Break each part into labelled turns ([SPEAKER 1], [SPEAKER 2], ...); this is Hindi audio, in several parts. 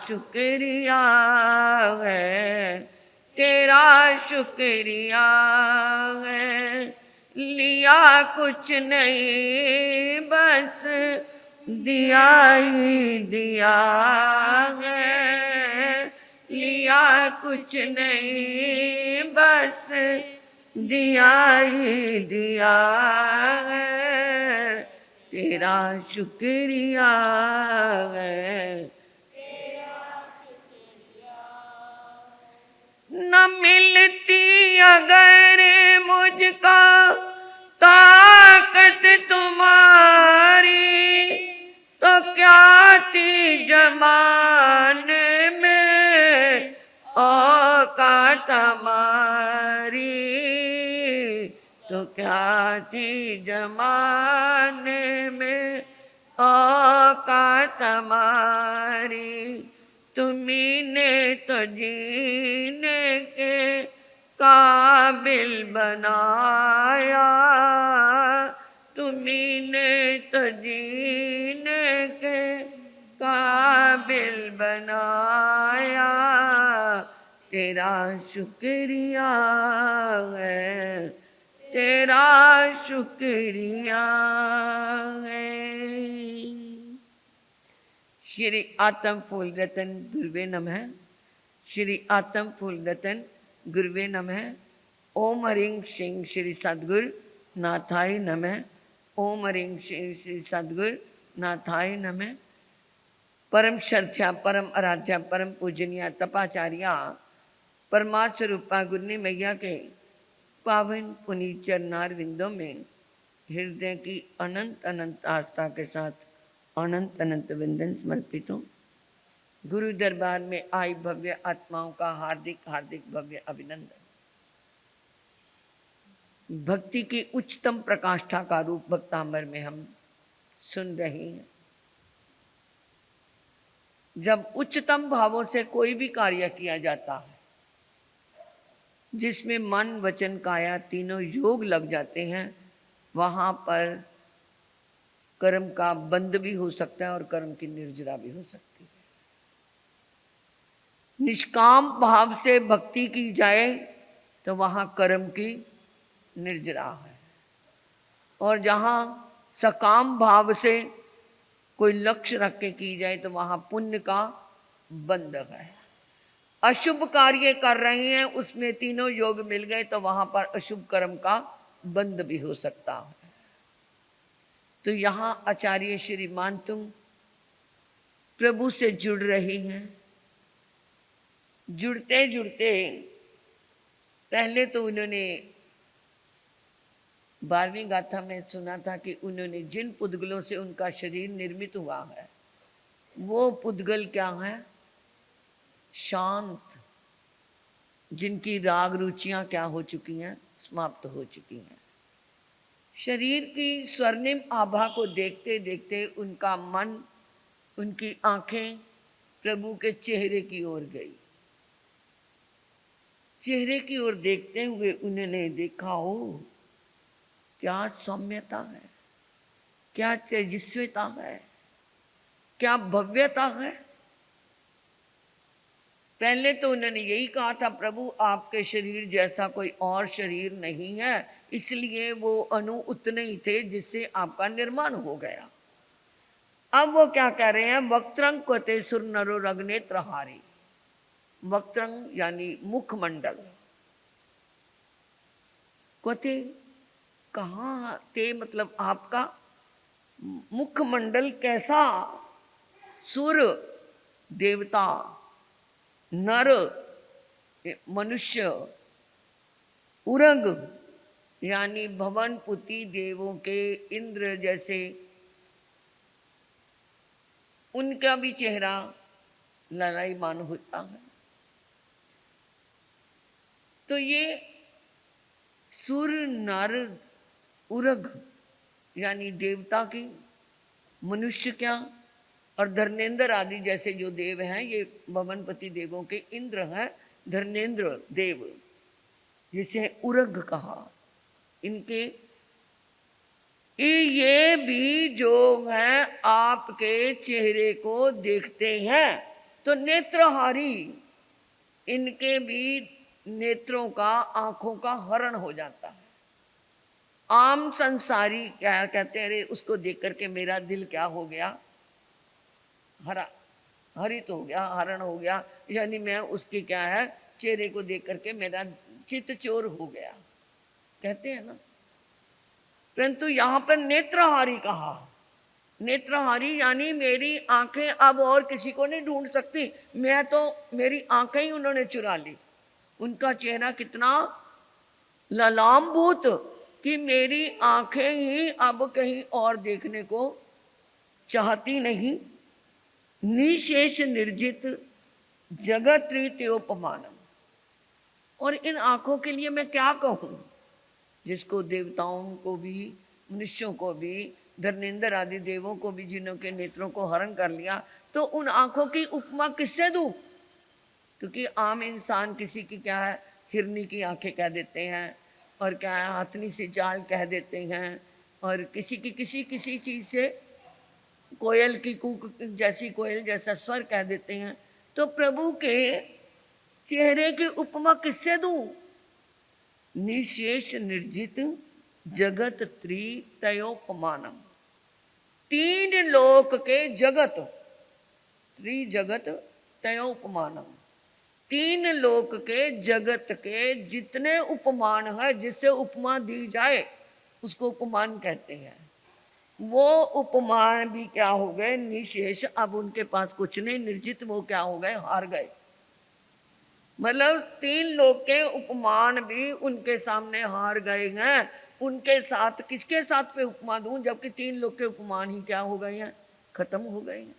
[SPEAKER 1] शुक्रिया है, तेरा शुक्रिया है। लिया कुछ नहीं बस दिया ही दिया है, लिया कुछ नहीं बस दिया ही दिया है, तेरा शुक्रिया है। न मिलती अगर मुझको ताकत तुम्हारी, तो क्या थी जमाने में औकात हमारी, तो क्या थी जमाने में औकात हमारी। तुम्ही ने तो जीने के काबिल बनाया, तुम्ही ने तो जीने के काबिल बनाया, तेरा शुक्रिया है, तेरा शुक्रिया है। श्री आत्म फूल रतन गुरुवे नमः, श्री आत्म फूल रतन गुरुवे नमः। ओम हरिं सिंह श्री सद्गुरु नाथाय नमः, ओम हरिं सिंह श्री सद्गुरु नाथाय नमः। परम श्रद्धा परम आराध्या परम पूजनीय तपाचार्या परमात्मा गुरनी मैया के पावन पुनीत चरणार विंदों में हृदय की अनंत अनंत आस्था के साथ अनंत अनंत वंदन समर्पित हूँ। गुरु दरबार में आई भव्य आत्माओं का हार्दिक हार्दिक भव्य अभिनंदन। भक्ति की उच्चतम प्रकाष्ठा का रूप भक्तांबर में हम सुन रहे हैं। जब उच्चतम भावों से कोई भी कार्य किया जाता है, जिसमें मन वचन काया तीनों योग लग जाते हैं, वहां पर कर्म का बंध भी हो सकता है और कर्म की निर्जरा भी हो सकती है। निष्काम भाव से भक्ति की जाए तो वहां कर्म की निर्जरा है, और जहां सकाम भाव से कोई लक्ष्य रख के की जाए तो वहां पुण्य का बंध है। अशुभ कार्य कर रहे हैं, उसमें तीनों योग मिल गए तो वहां पर अशुभ कर्म का बंध भी हो सकता है। तो यहां आचार्य श्री मानतुंग प्रभु से जुड़ रहे हैं। जुड़ते जुड़ते पहले तो उन्होंने 12वीं गाथा में सुना था कि उन्होंने जिन पुद्गलों से उनका शरीर निर्मित हुआ है, वो पुद्गल क्या है? शांत, जिनकी राग रुचियां क्या हो चुकी हैं? समाप्त हो चुकी हैं। शरीर की स्वर्णिम आभा को देखते देखते उनका मन, उनकी आंखें प्रभु के चेहरे की ओर गई। चेहरे की ओर देखते हुए उन्होंने देखा, हो क्या सौम्यता है, क्या तेजस्विता है, क्या भव्यता है। पहले तो उन्होंने यही कहा था, प्रभु आपके शरीर जैसा कोई और शरीर नहीं है, इसलिए वो अणु उतने ही थे जिससे आपका निर्माण हो गया। अब वो क्या कह रहे हैं? वक्त्रंग क्वते सुर नरो रग्नेत्रहारी। वक्त्रंग यानी मुखमंडल, क्वते कहाँ ते मतलब आपका मुखमंडल कैसा? सुर देवता, नर मनुष्य, उरग यानी भवनपुति देवों के इंद्र जैसे उनका भी चेहरा ललायमान होता है। तो ये सुर नर उरग यानी देवता की, मनुष्य क्या, और धर्मेंद्र आदि जैसे जो देव हैं, ये भवनपति देवों के इंद्र हैं। धर्मेंद्र देव जिसे उरग कहा, इनके ये भी जो हैं आपके चेहरे को देखते हैं। तो नेत्रहारी, इनके भी नेत्रों का, आंखों का हरण हो जाता है। आम संसारी क्या कहते हैं, अरे उसको देख करके मेरा दिल क्या हो गया, हरा, हरित हो गया, हरण हो गया, यानी मैं उसके क्या है, चेहरे को देख करके मेरा चित्त चोर हो गया, कहते हैं ना। परंतु यहां पर नेत्रहारी कहा। नेत्रहारी यानी मेरी आंखें अब और किसी को नहीं ढूंढ सकती, मैं तो, मेरी आंखें ही उन्होंने चुरा ली। उनका चेहरा कितना ललामभूत कि मेरी आंखें ही अब कहीं और देखने को चाहती नहीं। निशेष निर्जित जगत रीत्योपमानम। और इन आंखों के लिए मैं क्या कहूं, जिसको देवताओं को भी, मनुष्यों को भी, धर्मेंद्र आदि देवों को भी, जिन्हों के नेत्रों को हरण कर लिया, तो उन आंखों की उपमा किससे दूं? क्योंकि आम इंसान किसी की क्या है, हिरनी की आंखें कह देते हैं, और क्या है, हथनी सी चाल कह देते हैं, और किसी की किसी किसी चीज से, कोयल की कूक जैसी, कोयल जैसा स्वर कह देते हैं। तो प्रभु के चेहरे की उपमा किससे दूं? निशेष निर्जित जगत त्रितयोपमानम। तीन लोक के जगत, त्रिजगत तयोपमानम, तीन लोक के जगत के जितने उपमान है, जिससे उपमा दी जाए उसको उपमान कहते हैं, वो उपमान भी क्या हो गए, निशेष। अब उनके पास कुछ नहीं, निर्जित, वो क्या हो गए, हार गए। मतलब तीन लोग के उपमान भी उनके सामने हार गए हैं। उनके साथ, किसके साथ पे उपमा दूं, जबकि तीन लोग के उपमान ही क्या हो गए हैं, खत्म हो गए हैं।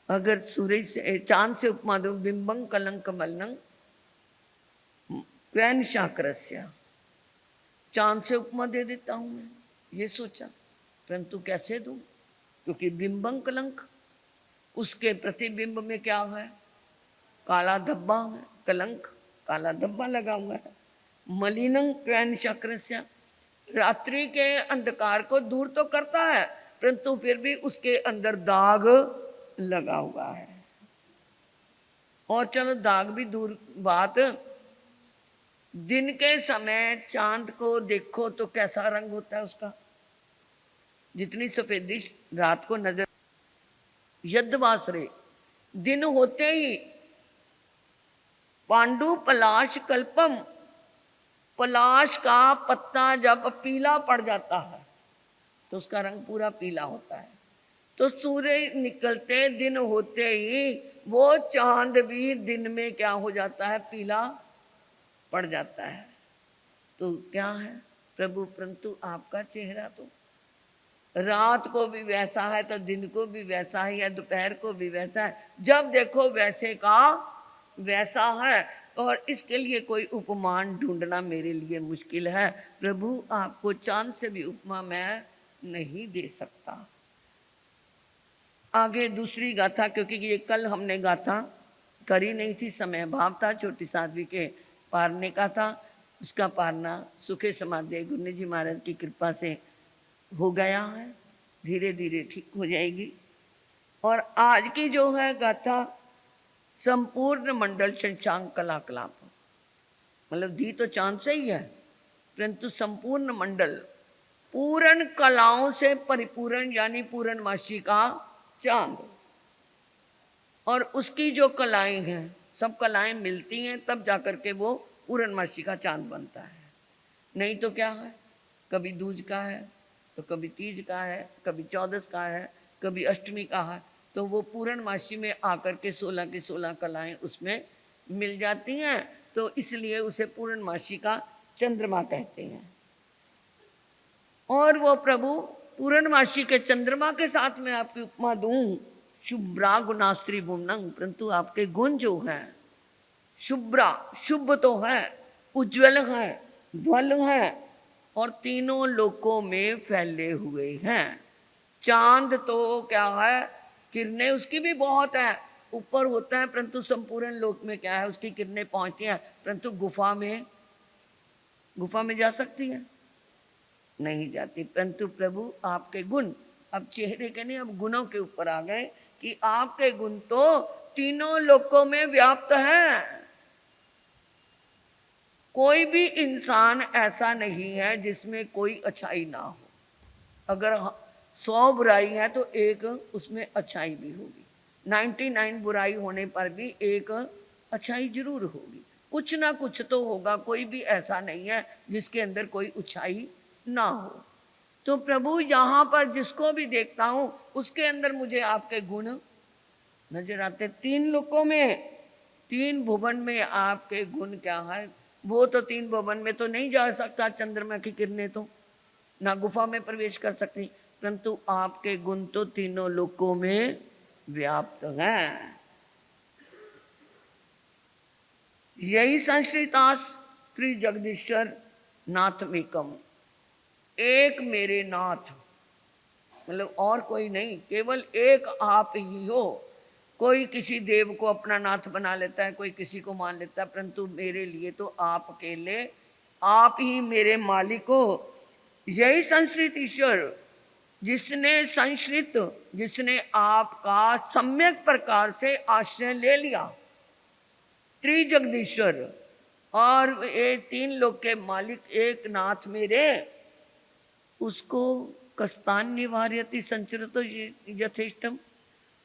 [SPEAKER 1] अगर सूरज से, चांद से उपमा दूं, बिंबं कलंक मलनं क्वैन शाकरस्य, चांद से उपमा दे देता हूं मैं, ये सोचा। परंतु कैसे दूं, क्योंकि बिंबं कलंक, उसके प्रतिबिंब में क्या है, काला धब्बा है, कलंक, काला धब्बा लगा हुआ है। मलिनं क्वैन शाकरस्य, रात्रि के अंधकार को दूर तो करता है, परंतु फिर भी उसके अंदर दाग लगा हुआ है। और चलो दाग भी दूर बात, दिन के समय चांद को देखो तो कैसा रंग होता है उसका, जितनी सफेदी रात को नजर। यद्वासरे, दिन होते ही पांडु पलाश कल्पम, पलाश का पत्ता जब पीला पड़ जाता है तो उसका रंग पूरा पीला होता है। तो सूर्य निकलते दिन होते ही वो चांद भी दिन में क्या हो जाता है, पीला पड़ जाता है। तो क्या है प्रभु, परंतु आपका चेहरा तो रात को भी वैसा है, तो दिन को भी वैसा है, या दोपहर को भी वैसा है, जब देखो वैसे का वैसा है। और इसके लिए कोई उपमान ढूंढना मेरे लिए मुश्किल है। प्रभु आपको चांद से भी उपमा मैं नहीं दे सकता। आगे दूसरी गाथा, क्योंकि ये कल हमने गाथा करी नहीं थी, समय अभाव था, छोटी साध्वी के पारने का था। उसका पारना सुखे समाधि गुरु जी महाराज की कृपा से हो गया है, धीरे धीरे ठीक हो जाएगी। और आज की जो है गाथा, संपूर्ण मंडल शशांक कला कलाप, मतलब दी तो चांद से ही है, परंतु संपूर्ण मंडल पूर्ण कलाओं से परिपूर्ण, यानी पूर्णमासी का चांद। और उसकी जो कलाएं हैं, सब कलाएं मिलती हैं तब जाकर के वो पूर्णमासी का चांद बनता है। नहीं तो क्या है, कभी दूज का है, तो कभी तीज का है, कभी चौदस का है, कभी अष्टमी का है, तो वो पूर्णमासी में आकर के 16 की 16 कलाएं उसमें मिल जाती हैं। तो इसलिए उसे पूर्णमासी का चंद्रमा कहते हैं। और वो प्रभु पूर्णमासी के चंद्रमा के साथ में आपकी उपमा दूं, शुभ्रा गुणास्त्री भुवनंग, परंतु आपके गुण जो हैं, शुभ्रा, शुभ तो है, उज्ज्वल है, ध्वल है, और तीनों लोकों में फैले हुए हैं। चांद तो क्या है, किरणें उसकी भी बहुत है, ऊपर होता है, परंतु संपूर्ण लोक में क्या है, उसकी किरणें पहुंचती हैं, परंतु गुफा में जा सकती है, नहीं जाती। परंतु प्रभु आपके गुण, अब चेहरे के नहीं, अब गुणों के ऊपर आ गए कि कि आपके गुण तो तीनों लोकों में व्याप्त है। कोई भी इंसान ऐसा नहीं है जिसमें कोई अच्छाई ना हो। अगर 100 बुराई है तो एक उसमें अच्छाई भी होगी। 99 बुराई होने पर भी एक अच्छाई जरूर होगी। कुछ ना कुछ तो होगा, कोई भी ऐसा नहीं है जिसके अंदर कोई अच्छाई ना हो। तो प्रभु यहाँ पर जिसको भी देखता हूँ उसके अंदर मुझे आपके गुण नजर आते। 3 लोकों में, 3 भुवन में आपके गुण क्या है। वो तो 3 भुवन में तो नहीं जा सकता, चंद्रमा की किरणें तो ना गुफा में प्रवेश कर सकती, परंतु आपके गुण तो तीनों लोकों में व्याप्त हैं। यही संश्रितास त्रिजगदीश्वर नाथमिकम, एक मेरे नाथ, मतलब और कोई नहीं, केवल एक आप ही हो। कोई किसी देव को अपना नाथ बना लेता है, कोई किसी को मान लेता है, परंतु मेरे लिए तो आप अकेले, आप ही मेरे मालिक हो। यही संश्रित ईश्वर, जिसने आपका सम्यक प्रकार से आश्रय ले लिया, त्रिजगदीश्वर और ये 3 लोक के मालिक एक नाथ मेरे, उसको कस्तान निवार्यति संचरतो यथेष्टम,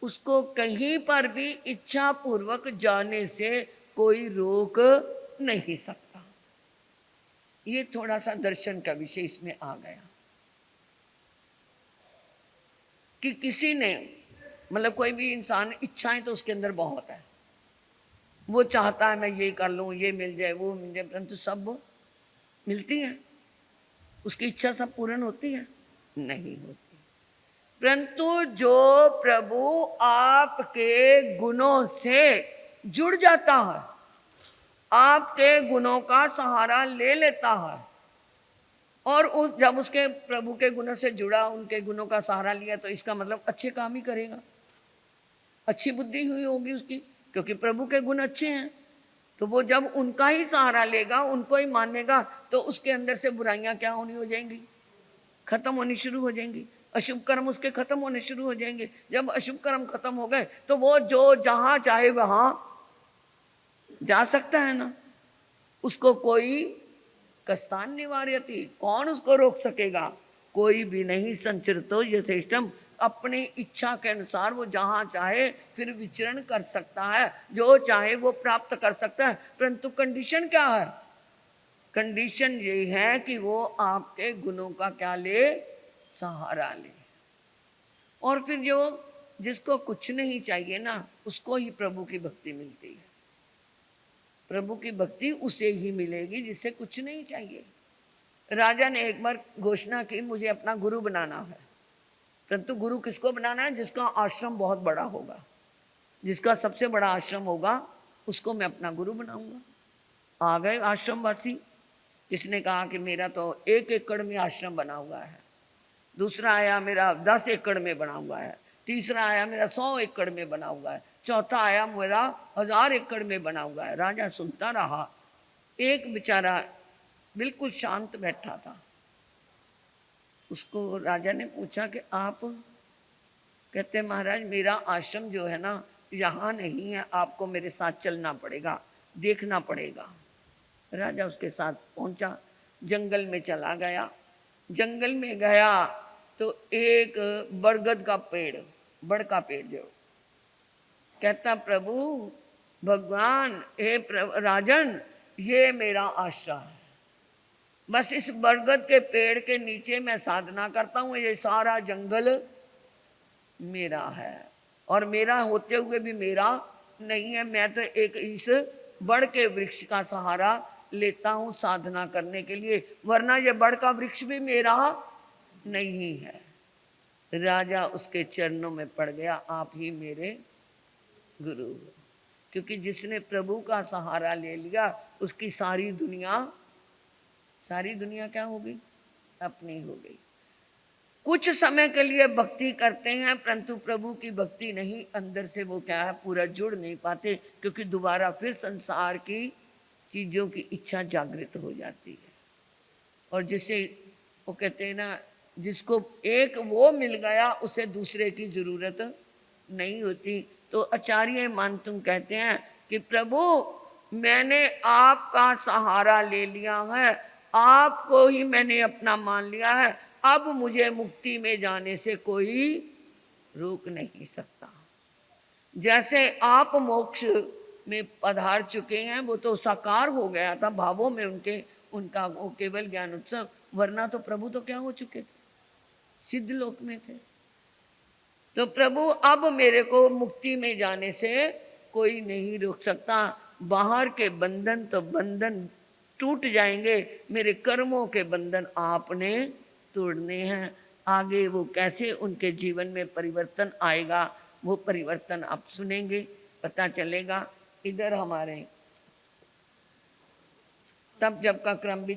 [SPEAKER 1] उसको कहीं पर भी इच्छा पूर्वक जाने से कोई रोक नहीं सकता। ये थोड़ा सा दर्शन का विषय इसमें आ गया कि किसी ने, मतलब कोई भी इंसान, इच्छाएं तो उसके अंदर बहुत है, वो चाहता है मैं ये कर लूं, ये मिल जाए, वो मिल जाए, परंतु सब मिलती हैं, उसकी इच्छा सब पूर्ण होती है? नहीं होती। परंतु जो प्रभु आपके गुणों से जुड़ जाता है, आपके गुणों का सहारा ले लेता है, और जब उसके प्रभु के गुणों से जुड़ा, उनके गुणों का सहारा लिया, तो इसका मतलब अच्छे काम ही करेगा, अच्छी बुद्धि हुई होगी उसकी, क्योंकि प्रभु के गुण अच्छे हैं। तो वो जब उनका ही सहारा लेगा, उनको ही मानेगा, तो उसके अंदर से बुराइयां क्या होनी हो जाएंगी, खत्म होनी शुरू हो जाएंगी। अशुभ कर्म उसके खत्म होने शुरू हो जाएंगे। जब अशुभ कर्म खत्म हो गए तो वो जो जहां चाहे वहां जा सकता है ना, उसको कोई कस्तान निवार्यति, कौन उसको रोक सकेगा? कोई भी नहीं। संचरतो यथेष्टम, अपनी इच्छा के अनुसार वो जहां चाहे फिर विचरण कर सकता है, जो चाहे वो प्राप्त कर सकता है। परंतु कंडीशन क्या है? कंडीशन ये है कि वो आपके गुणों का क्या ले, सहारा ले। और फिर जो जिसको कुछ नहीं चाहिए ना, उसको ही प्रभु की भक्ति मिलती है। प्रभु की भक्ति उसे ही मिलेगी जिसे कुछ नहीं चाहिए। राजा ने एक बार घोषणा की मुझे अपना गुरु बनाना है, परंतु गुरु किसको बनाना है? जिसका आश्रम बहुत बड़ा होगा, जिसका सबसे बड़ा आश्रम होगा उसको मैं अपना गुरु बनाऊंगा। आ गए आश्रमवासी, किसने कहा कि मेरा तो 1 एकड़ में आश्रम बना हुआ है, दूसरा आया मेरा 10 एकड़ में बना हुआ है, तीसरा आया मेरा 100 एकड़ में बना हुआ है, चौथा आया मेरा 1000 एकड़ में बना हुआ है। राजा सुनता रहा। एक बेचारा बिल्कुल शांत बैठा था, उसको राजा ने पूछा कि आप, कहते महाराज मेरा आश्रम जो है ना यहाँ नहीं है, आपको मेरे साथ चलना पड़ेगा, देखना पड़ेगा। राजा उसके साथ पहुंचा, जंगल में चला गया। जंगल में गया तो एक बरगद का पेड़, बड़ का पेड़, जो कहता प्रभु भगवान, हे राजन, ये मेरा आश्रम है, बस इस बरगद के पेड़ के नीचे मैं साधना करता हूँ, ये सारा जंगल मेरा है, और मेरा होते हुए भी मेरा नहीं है। मैं तो एक इस बड़ के वृक्ष का सहारा लेता हूँ साधना करने के लिए, वरना ये बड़ का वृक्ष भी मेरा नहीं है। राजा उसके चरणों में पड़ गया, आप ही मेरे गुरु हो। क्योंकि जिसने प्रभु का सहारा ले लिया उसकी सारी दुनिया क्या हो गई? अपनी हो गई। कुछ समय के लिए भक्ति करते हैं, परंतु प्रभु की भक्ति नहीं, अंदर से वो क्या है, पूरा जुड़ नहीं पाते, क्योंकि दोबारा फिर संसार की चीजों की इच्छा जागृत हो जाती है। और जिसे वो कहते हैं ना, जिसको एक वो मिल गया उसे दूसरे की जरूरत नहीं होती। तो आचार्य मानतुंग कहते हैं कि प्रभु मैंने आपका सहारा ले लिया है, आपको ही मैंने अपना मान लिया है, अब मुझे मुक्ति में जाने से कोई रोक नहीं सकता। जैसे आप मोक्ष में पधार चुके हैं, वो तो साकार हो गया था भावों में उनके, उनका वो केवल ज्ञान उत्सव, वरना तो प्रभु तो क्या हो चुके थे, सिद्ध लोक में थे। तो प्रभु अब मेरे को मुक्ति में जाने से कोई नहीं रोक सकता। बाहर के बंधन तो बंधन टूट जाएंगे, मेरे कर्मों के बंधन आपने तोड़ने हैं। आगे वो कैसे उनके जीवन में परिवर्तन आएगा, वो परिवर्तन आप सुनेंगे, पता चलेगा। इधर हमारे तब जब का क्रम भी